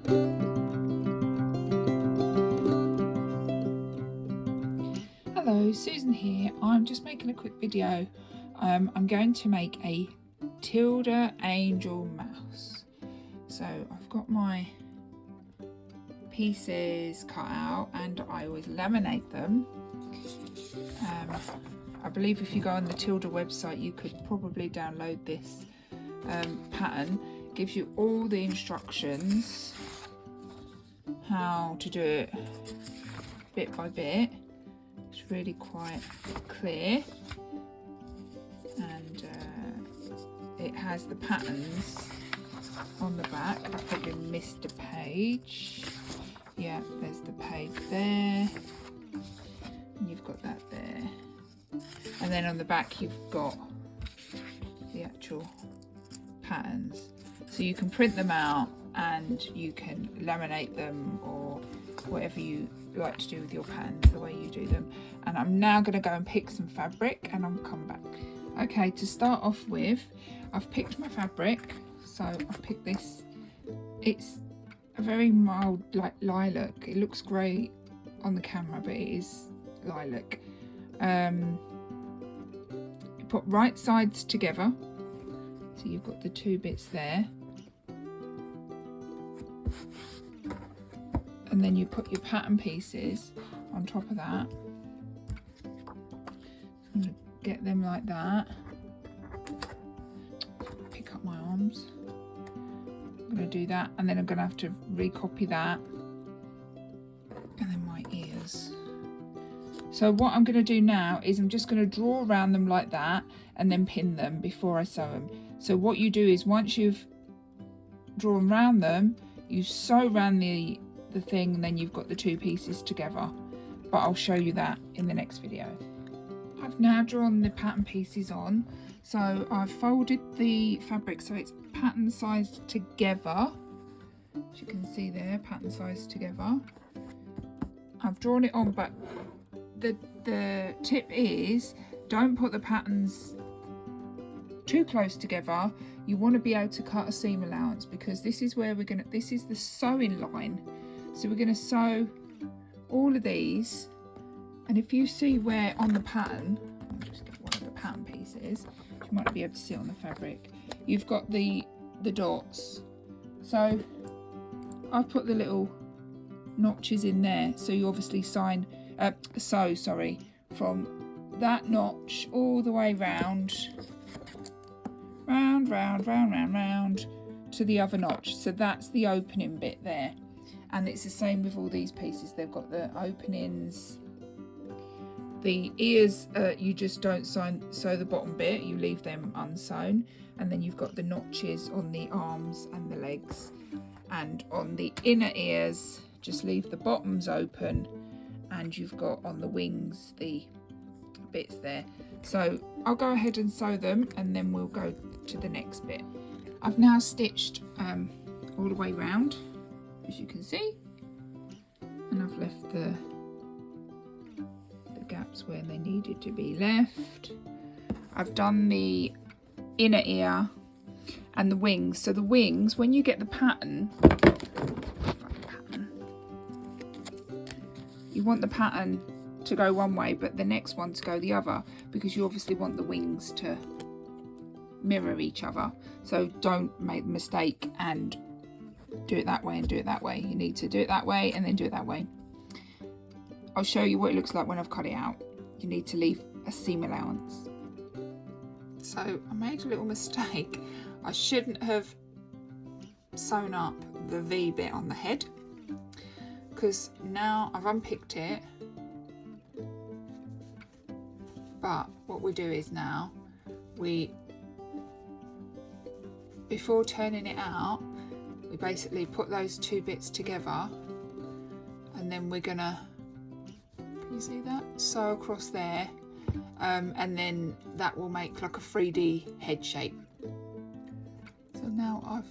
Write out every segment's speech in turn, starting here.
Hello, Susan here. I'm just making a quick video. I'm going to make a Tilda angel mouse. So I've got my pieces cut out and I always laminate them. I believe if you go on the Tilda website you could probably download this pattern. It gives you all the instructions how to do it bit by bit. It's really quite clear, and it has the patterns on the back. I probably missed a page. Yeah, there's the page there, and you've got that there, and then on the back you've got the actual patterns, so you can print them out and you can laminate them or whatever you like to do with your patterns, the way you do them. And I'm now going to go and pick some fabric and I'll come back. Okay, to start off with, I've picked my fabric. So I've picked this. It's a very mild, like lilac. It looks grey on the camera, but it is lilac. You put right sides together, so you've got the two bits there, and then you put your pattern pieces on top of that. I'm going to get them like that. Pick up my arms. I'm going to do that, and then I'm going to have to recopy that, and then my ears. So what I'm going to do now is I'm just going to draw around them like that and then pin them before I sew them. So what you do is once you've drawn around them, you sew around the thing, and then you've got the two pieces together, but I'll show you that in the next video. I've now drawn the pattern pieces on, so I've folded the fabric so it's pattern sized together, as you can see there, pattern sized together. I've drawn it on, but the tip is don't put the patterns too close together. You want to be able to cut a seam allowance, because this is where this is the sewing line. So we're going to sew all of these, and if you see where on the pattern, I'll just get one of the pattern pieces, you might be able to see it on the fabric, you've got the dots. So I've put the little notches in there, so you obviously sew from that notch all the way round to the other notch. So that's the opening bit there. And it's the same with all these pieces. They've got the openings. The ears, you just don't sew the bottom bit, you leave them unsewn. And then you've got the notches on the arms and the legs. And on the inner ears, just leave the bottoms open. And you've got on the wings the bits there. So I'll go ahead and sew them, and then we'll go to the next bit. I've now stitched all the way round, as you can see, and I've left the gaps where they needed to be left. I've done the inner ear and the wings. So the wings, when you get the pattern, you want the pattern to go one way but the next one to go the other, because you obviously want the wings to mirror each other. So don't make the mistake and do it that way and do it that way. You need to do it that way and then do it that way. I'll show you what it looks like when I've cut it out. You need to leave a seam allowance. So I made a little mistake. I shouldn't have sewn up the V bit on the head, because now I've unpicked it. But what we do is now before turning it out, we basically put those two bits together, and then we're gonna, can you see that? Sew across there, and then that will make like a 3D head shape. So now I've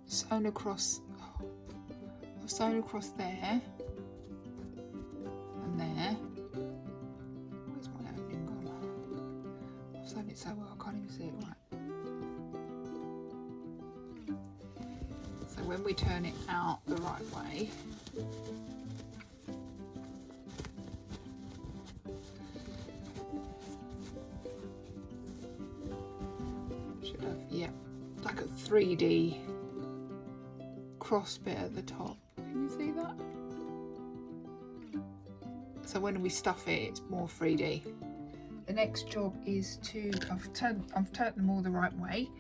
sewn across there and there. Where's my opening gone? I've sewn it so well I can't even see it right. So when we turn it out the right way. Should have, yeah, like a 3D cross bit at the top. Can you see that? So when we stuff it, it's more 3D. The next job is to, I've turned them all the right way.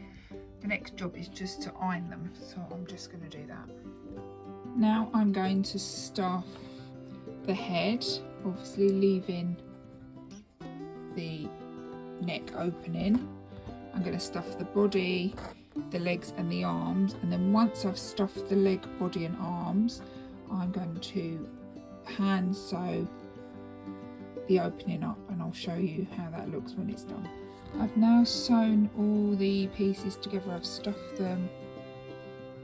The next job is just to iron them. So I'm just going to do that. Now I'm going to stuff the head, obviously leaving the neck opening. I'm going to stuff the body, the legs and the arms, and then once I've stuffed the leg, body and arms, I'm going to hand sew the opening up, and I'll show you how that looks when it's done. I've now sewn all the pieces together. I've stuffed them,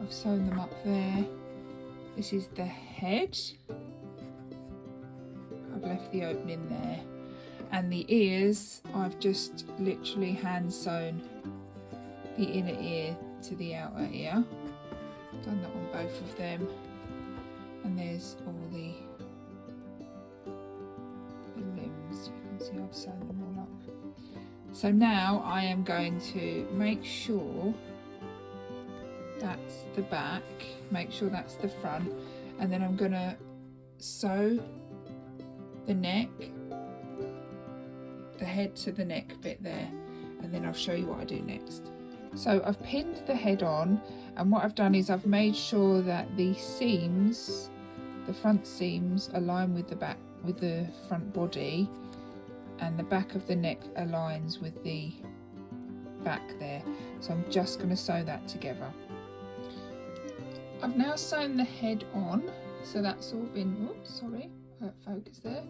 I've sewn them up there. This is the head. I've left the opening there, and the ears I've just literally hand sewn the inner ear to the outer ear. Done that on both of them, and there's all the limbs. You can see I've sewn them all up. So now I am going to make sure that's the back, make sure that's the front, and then I'm going to sew the neck, the head to the neck bit there, and then I'll show you what I do next. So I've pinned the head on, and what I've done is I've made sure that the seams, the front seams, align with the back, with the front body, and the back of the neck aligns with the back there. So I'm just going to sew that together. I've now sewn the head on, so that's all been, oops, sorry, focus there.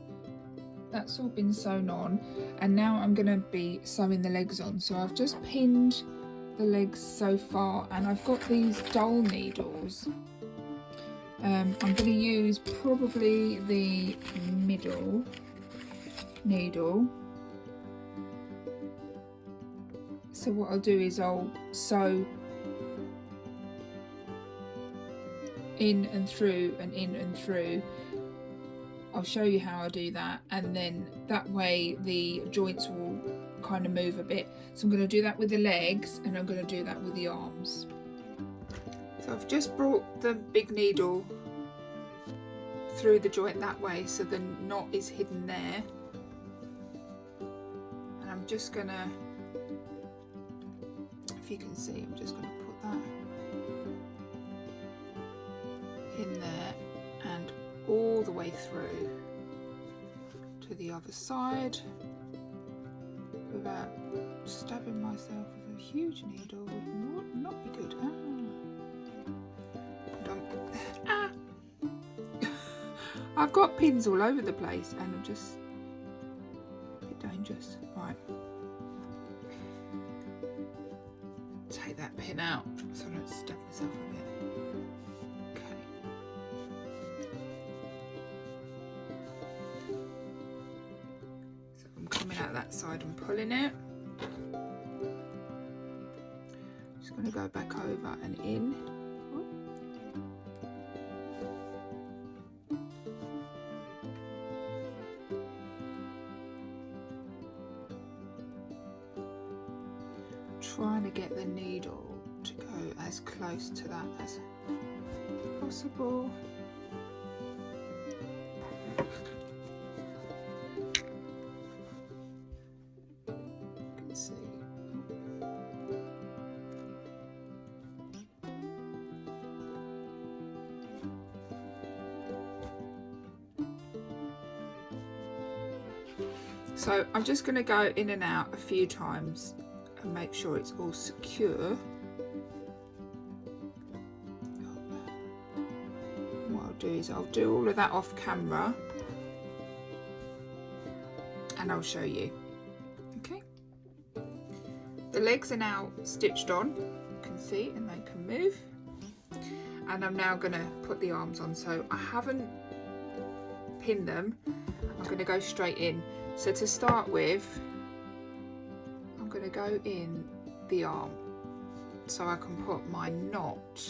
That's all been sewn on, and now I'm going to be sewing the legs on. So I've just pinned the legs so far, and I've got these dull needles. I'm going to use probably the middle needle. So what I'll do is I'll sew in and through and in and through. I'll show you how I do that, and then that way the joints will kind of move a bit. So I'm going to do that with the legs, and I'm going to do that with the arms. So I've just brought the big needle through the joint that way, so the knot is hidden there. And I'm just going to, if you can see, I'm just going to put that in there and all the way through to the other side without stabbing myself with a huge needle. Would not be good. Ah. I've got pins all over the place, and I'm just a bit dangerous. Right, take that pin out so I don't stab myself a bit. Out that side and pulling it. Just going to go back over and in. Trying to get the needle to go as close to that as possible. So I'm just going to go in and out a few times and make sure it's all secure. What I'll do is I'll do all of that off camera and I'll show you. Okay. The legs are now stitched on, you can see, and they can move. And I'm now going to put the arms on. So I haven't pinned them. I'm going to go straight in. So to start with, I'm going to go in the arm so I can put my knot.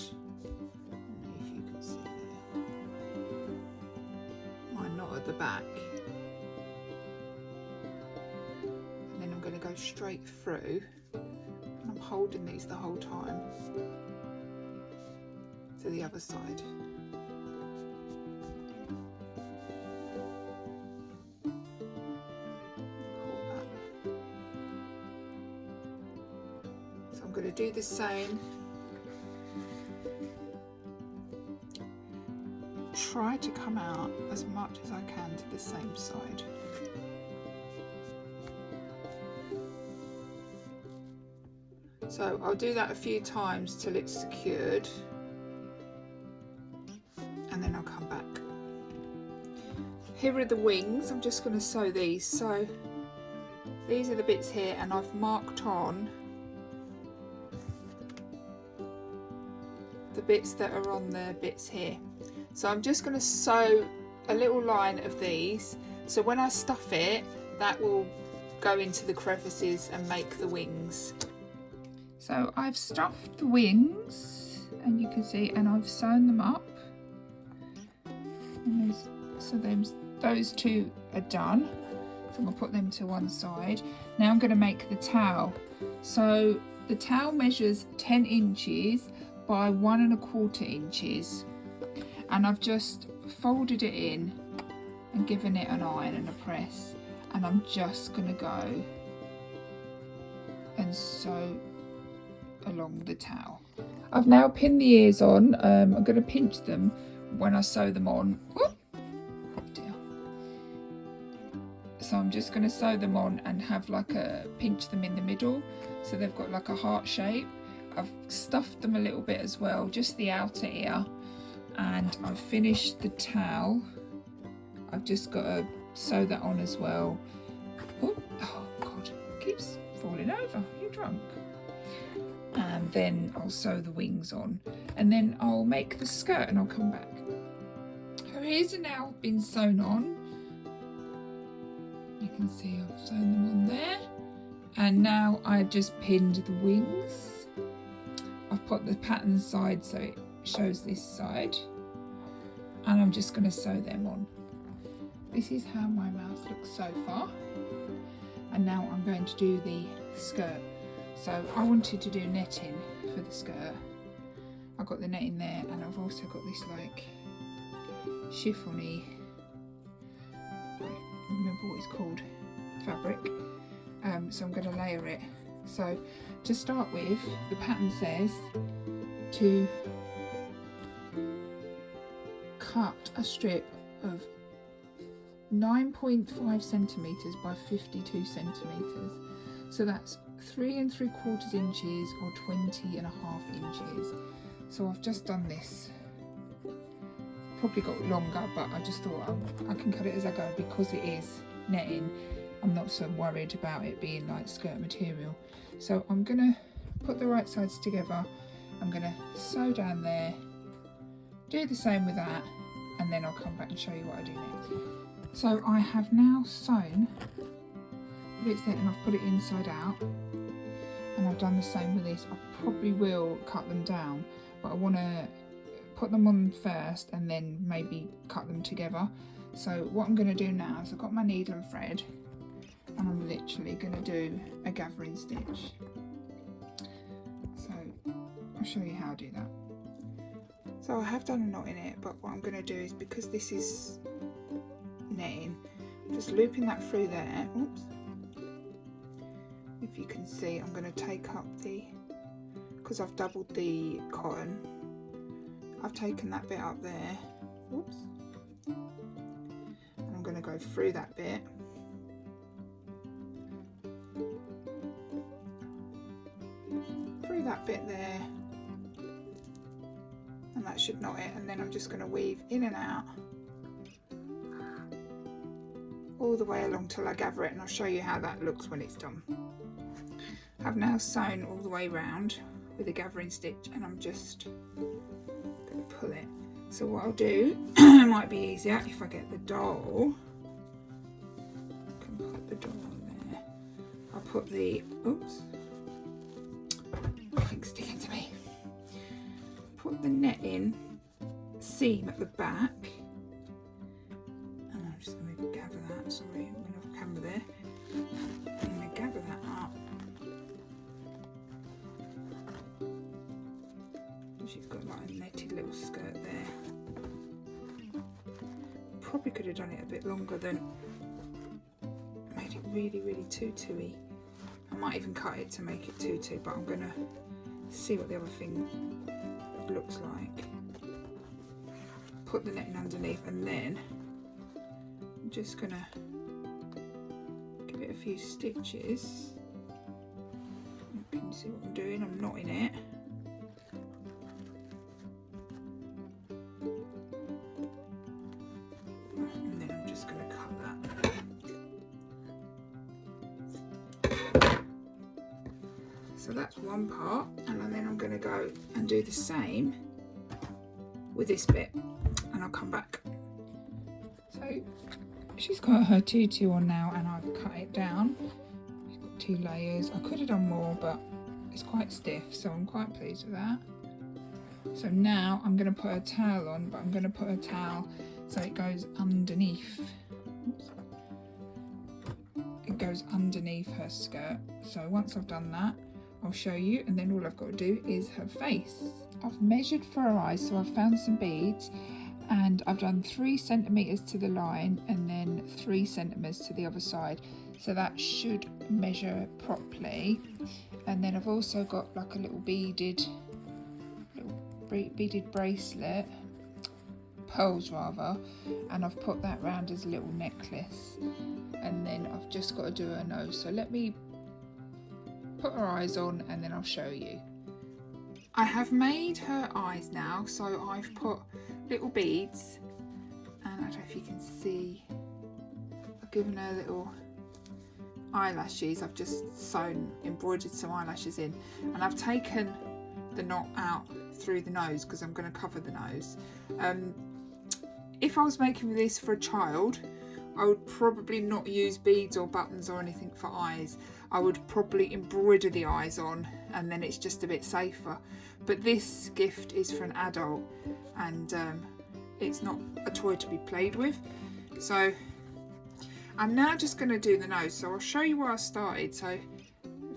out at the back. And then I'm going to go straight through. And I'm holding these the whole time to the other side. So I'm going to do the same. Try to come out as much as I can to the same side. So I'll do that a few times till it's secured, and then I'll come back. Here are the wings. I'm just going to sew these. So these are the bits here, and I've marked on the bits that are on the bits here. So I'm just going to sew a little line of these, so when I stuff it, that will go into the crevices and make the wings. So I've stuffed the wings, and you can see, and I've sewn them up. And those two are done. So I'm going to put them to one side. Now I'm going to make the towel. So the towel measures 10 inches by 1 1/4 inches. And I've just folded it in and given it an iron and a press, and I'm just going to go and sew along the towel. I've now pinned the ears on. I'm going to pinch them when I sew them on. Whoop. Oh dear. So I'm just going to sew them on and have like pinch them in the middle, so they've got like a heart shape. I've stuffed them a little bit as well, just the outer ear. And I've finished the towel. I've just got to sew that on as well. Oh God, it keeps falling over. You're drunk. And then I'll sew the wings on, and then I'll make the skirt and I'll come back. So here's now been sewn on. You can see I've sewn them on there. And now I've just pinned the wings. I've put the pattern side so it shows this side, and I'm just going to sew them on. This is how my mouth looks so far, and now I'm going to do the skirt. So I wanted to do netting for the skirt. I've got the netting there, and I've also got this like chiffony, I don't remember what it's called, fabric. So I'm going to layer it. So to start with, the pattern says to cut a strip of 9.5 centimetres by 52 centimetres. So that's 3 3/4 inches or 20.5 inches. So I've just done this. Probably got longer, but I just thought I can cut it as I go because it is netting. I'm not so worried about it being like skirt material. So I'm gonna put the right sides together. I'm gonna sew down there, do the same with that, and then I'll come back and show you what I do next. So I have now sewn the bits there, and I've put it inside out, and I've done the same with this. I probably will cut them down, but I want to put them on first and then maybe cut them together. So what I'm going to do now is I've got my needle and thread, and I'm literally going to do a gathering stitch. So I'll show you how I do that. So I have done a knot in it, but what I'm going to do is, because this is netting, I'm just looping that through there. Oops. If you can see, I'm going to take up because I've doubled the cotton, I've taken that bit up there. Oops. And I'm going to go through that bit. Through that bit there. And that should knot it, and then I'm just going to weave in and out all the way along till I gather it, and I'll show you how that looks when it's done. I've now sewn all the way round with a gathering stitch, and I'm just going to pull it. So what I'll do, it might be easier if I get the doll. I can put the doll on there. I'll put the, oops, nothing's sticking to me. Put the netting seam at the back, and I'm just going to gather that. Sorry, I'm going to have a camera there. I'm going to gather that up. She's got like a netted little skirt there. Probably could have done it a bit longer than made it really tutu-y. I might even cut it to make it tutu, but I'm going to see what the other thing looks like. Put the netting underneath, and then I'm just going to give it a few stitches. You can see what I'm doing, I'm knotting it. And then I'm just going to cut that. So that's one part, and then I'm going to go and do the same with this bit, and I'll come back. So she's got her tutu on now, and I've cut it down. She's got 2 layers. I could have done more, but it's quite stiff, so I'm quite pleased with that. So now I'm going to put a towel on, but I'm going to put a towel so it goes underneath. Oops. It goes underneath her skirt. So once I've done that, I'll show you, and then all I've got to do is her face. I've measured for her eyes, so I've found some beads, and I've done 3 centimetres to the line and then 3 centimetres to the other side, so that should measure properly. And then I've also got like a little beaded bracelet, pearls rather, and I've put that round as a little necklace, and then I've just got to do her nose. So let me put her eyes on and then I'll show you. I have made her eyes now, so I've put little beads, and I don't know if you can see, I've given her little eyelashes. I've just embroidered some eyelashes in, and I've taken the knot out through the nose because I'm going to cover the nose. If I was making this for a child, I would probably not use beads or buttons or anything for eyes. I would probably embroider the eyes on, and then it's just a bit safer. But this gift is for an adult, and it's not a toy to be played with. So I'm now just going to do the nose. So I'll show you where I started. So if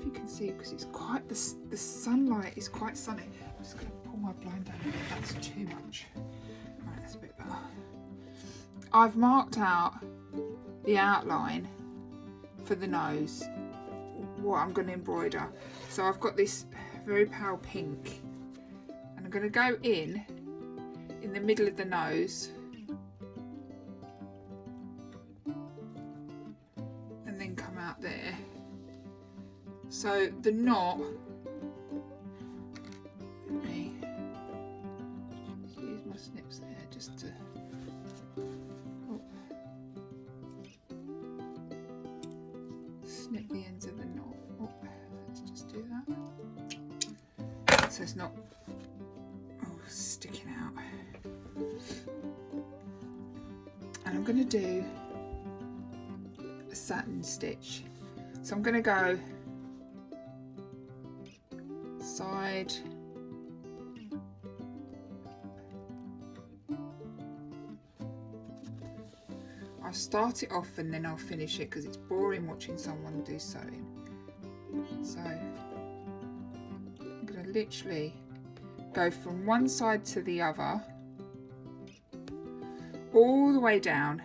you can see, because it's quite, the sunlight is quite sunny. I'm just going to pull my blind down a bit. That's too much. Right, that's a bit better. I've marked out the outline for the nose, what I'm going to embroider. So I've got this very pale pink, and I'm going to go in the middle of the nose, and then come out there. So the knot, let me just use my snips there just to snip the ends of the knot. Oh, let's just do that so it's not sticking out. And I'm going to do a satin stitch. So I'm going to go side, I'll start it off and then I'll finish it because it's boring watching someone do sewing. So I'm going to literally go from one side to the other, all the way down,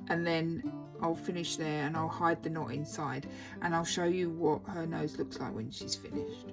and then I'll finish there and I'll hide the knot inside, and I'll show you what her nose looks like when she's finished.